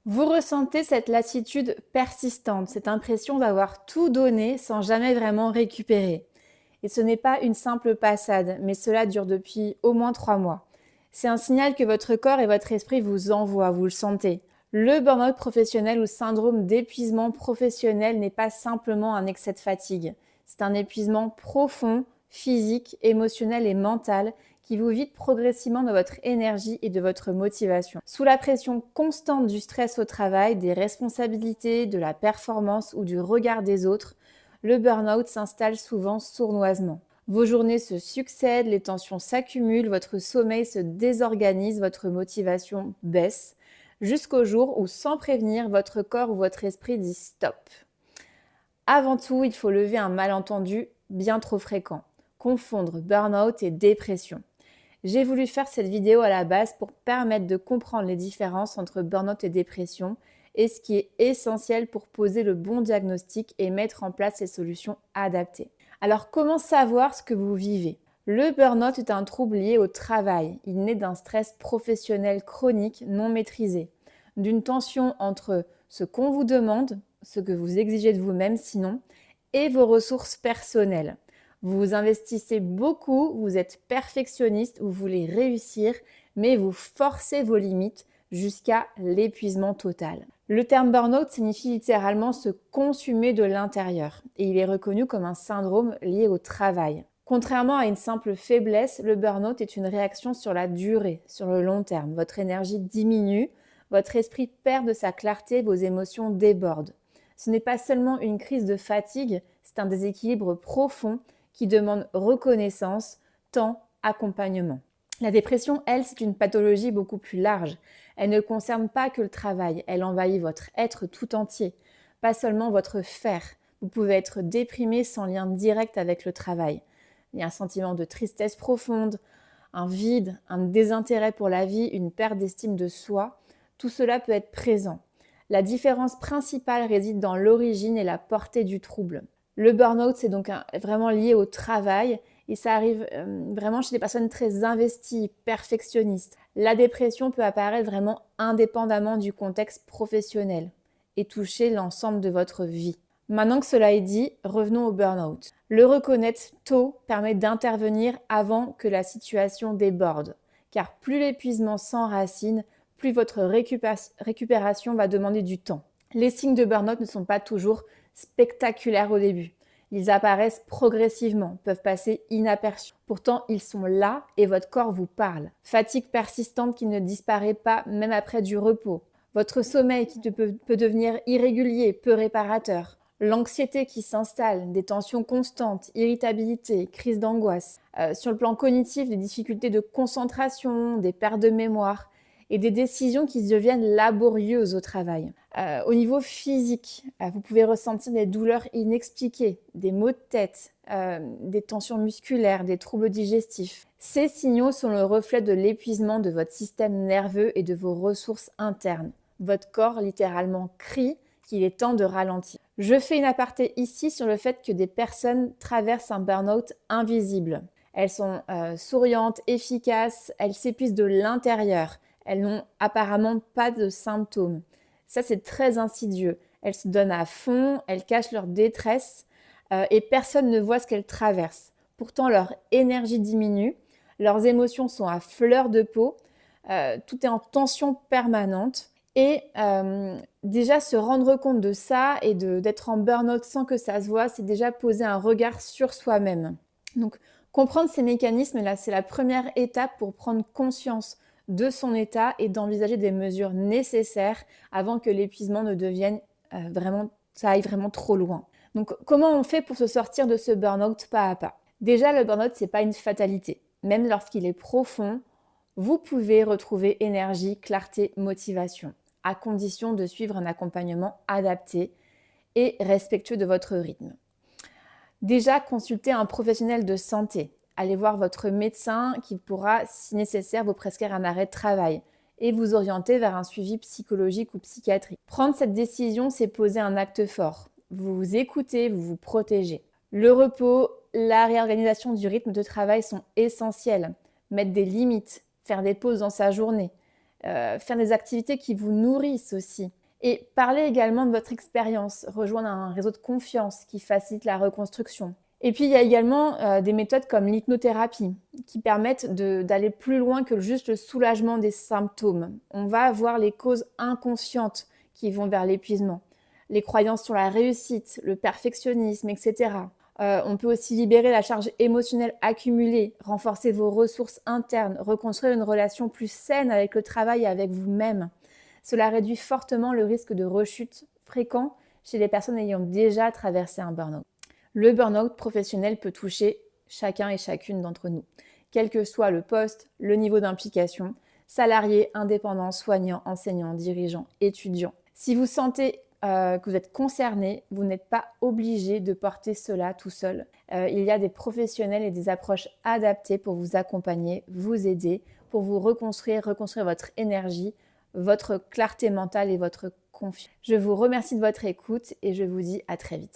Vous ressentez cette lassitude persistante, cette impression d'avoir tout donné sans jamais vraiment récupérer. Et ce n'est pas une simple passade, mais cela dure depuis au moins 3 mois. C'est un signal que votre corps et votre esprit vous envoient, vous le sentez. Le burn-out professionnel ou syndrome d'épuisement professionnel n'est pas simplement un excès de fatigue. C'est un épuisement profond, physique, émotionnel et mental qui vous vide progressivement de votre énergie et de votre motivation. Sous la pression constante du stress au travail, des responsabilités, de la performance ou du regard des autres, le burn-out s'installe souvent sournoisement. Vos journées se succèdent, les tensions s'accumulent, votre sommeil se désorganise, votre motivation baisse, jusqu'au jour où, sans prévenir, votre corps ou votre esprit dit stop. Avant tout, il faut lever un malentendu bien trop fréquent, confondre burn-out et dépression. J'ai voulu faire cette vidéo à la base pour permettre de comprendre les différences entre burn-out et dépression et ce qui est essentiel pour poser le bon diagnostic et mettre en place les solutions adaptées. Alors, comment savoir ce que vous vivez? Le burn-out est un trouble lié au travail. Il naît d'un stress professionnel chronique non maîtrisé, d'une tension entre ce qu'on vous demande, ce que vous exigez de vous-même sinon, et vos ressources personnelles. Vous vous investissez beaucoup, vous êtes perfectionniste, vous voulez réussir, mais vous forcez vos limites jusqu'à l'épuisement total. Le terme burn-out signifie littéralement se consumer de l'intérieur et il est reconnu comme un syndrome lié au travail. Contrairement à une simple faiblesse, le burn-out est une réaction sur la durée, sur le long terme. Votre énergie diminue, votre esprit perd de sa clarté, vos émotions débordent. Ce n'est pas seulement une crise de fatigue, c'est un déséquilibre profond qui demande reconnaissance, temps, accompagnement. La dépression, elle, c'est une pathologie beaucoup plus large. Elle ne concerne pas que le travail, elle envahit votre être tout entier, pas seulement votre faire. Vous pouvez être déprimé sans lien direct avec le travail. Il y a un sentiment de tristesse profonde, un vide, un désintérêt pour la vie, une perte d'estime de soi. Tout cela peut être présent. La différence principale réside dans l'origine et la portée du trouble. Le burn-out, c'est donc vraiment lié au travail et ça arrive vraiment chez des personnes très investies, perfectionnistes. La dépression peut apparaître vraiment indépendamment du contexte professionnel et toucher l'ensemble de votre vie. Maintenant que cela est dit, revenons au burn-out. Le reconnaître tôt permet d'intervenir avant que la situation déborde, car plus l'épuisement s'enracine, plus votre récupération va demander du temps. Les signes de burn-out ne sont pas toujours spectaculaires au début. Ils apparaissent progressivement, peuvent passer inaperçus. Pourtant, ils sont là et votre corps vous parle. Fatigue persistante qui ne disparaît pas même après du repos. Votre sommeil qui peut devenir irrégulier, peu réparateur. L'anxiété qui s'installe, des tensions constantes, irritabilité, crise d'angoisse. Sur le plan cognitif, des difficultés de concentration, des pertes de mémoire et des décisions qui deviennent laborieuses au travail. Au niveau physique, vous pouvez ressentir des douleurs inexpliquées, des maux de tête, des tensions musculaires, des troubles digestifs. Ces signaux sont le reflet de l'épuisement de votre système nerveux et de vos ressources internes. Votre corps littéralement crie qu'il est temps de ralentir. Je fais une aparté ici sur le fait que des personnes traversent un burn-out invisible. Elles sont souriantes, efficaces, elles s'épuisent de l'intérieur. Elles n'ont apparemment pas de symptômes. Ça, c'est très insidieux. Elles se donnent à fond, elles cachent leur détresse et personne ne voit ce qu'elles traversent. Pourtant, leur énergie diminue, leurs émotions sont à fleur de peau, tout est en tension permanente. Et déjà, se rendre compte de ça et d'être en burn-out sans que ça se voit, c'est déjà poser un regard sur soi-même. Donc, comprendre ces mécanismes, là, c'est la première étape pour prendre conscience de son état et d'envisager des mesures nécessaires avant que l'épuisement ne devienne ça aille vraiment trop loin. Donc, comment on fait pour se sortir de ce burn-out pas à pas? Déjà, le burn-out, c'est pas une fatalité. Même lorsqu'il est profond, vous pouvez retrouver énergie, clarté, motivation, à condition de suivre un accompagnement adapté et respectueux de votre rythme. Déjà, consultez un professionnel de santé. Allez voir votre médecin qui pourra, si nécessaire, vous prescrire un arrêt de travail et vous orienter vers un suivi psychologique ou psychiatrique. Prendre cette décision, c'est poser un acte fort. Vous vous écoutez, vous vous protégez. Le repos, la réorganisation du rythme de travail sont essentiels. Mettre des limites, faire des pauses dans sa journée, faire des activités qui vous nourrissent aussi. Et parler également de votre expérience, rejoindre un réseau de confiance qui facilite la reconstruction. Et puis, il y a également des méthodes comme l'hypnothérapie qui permettent d'aller plus loin que juste le soulagement des symptômes. On va voir les causes inconscientes qui vont vers l'épuisement, les croyances sur la réussite, le perfectionnisme, etc. On peut aussi libérer la charge émotionnelle accumulée, renforcer vos ressources internes, reconstruire une relation plus saine avec le travail et avec vous-même. Cela réduit fortement le risque de rechute fréquent chez les personnes ayant déjà traversé un burn-out. Le burn-out professionnel peut toucher chacun et chacune d'entre nous, quel que soit le poste, le niveau d'implication, salarié, indépendant, soignant, enseignant, dirigeant, étudiant. Si vous sentez que vous êtes concerné, vous n'êtes pas obligé de porter cela tout seul. Il y a des professionnels et des approches adaptées pour vous accompagner, vous aider, pour vous reconstruire votre énergie, votre clarté mentale et votre confiance. Je vous remercie de votre écoute et je vous dis à très vite.